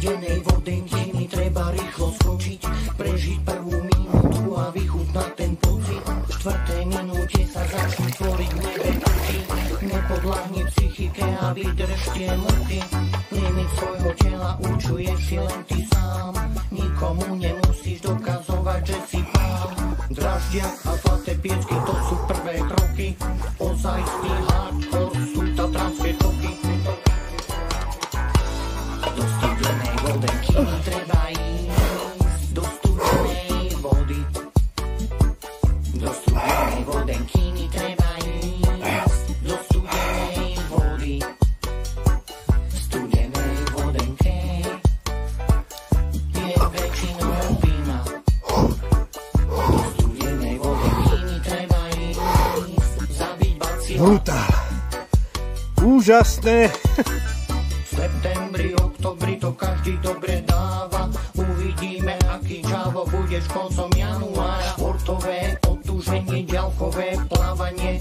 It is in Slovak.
studenej vodenky mi treba rýchlo skočiť, prežiť prvú minútu a vychutnať ten pocit. V štvrtej minúte sa začnú tvoriť v nebe tuky. Nepodľahni psychike a vydržte muky. Limit svojho tela určuješ si len ty sám. Nikomu nemusíš dokazovať, že si pán. Draždiak a zlaté piecky, to sú prvé kroky. Ozajstný hardcore sú tatranské toky. Do studenej vodenky mi treba ísť. Do studenej vody. Do studenej vodenky mi treba ísť. Do studenej vody. V studenej vodenke je väčšinou vína. Do studenej vodenky mi treba ísť. Zabiť bacila. Brutál. Úžasné. V septembri, oktobri to každý dobre dáva. Uvidíme, aký čavo budeš koncom januára. Športové otuženie, ďalkové plávanie.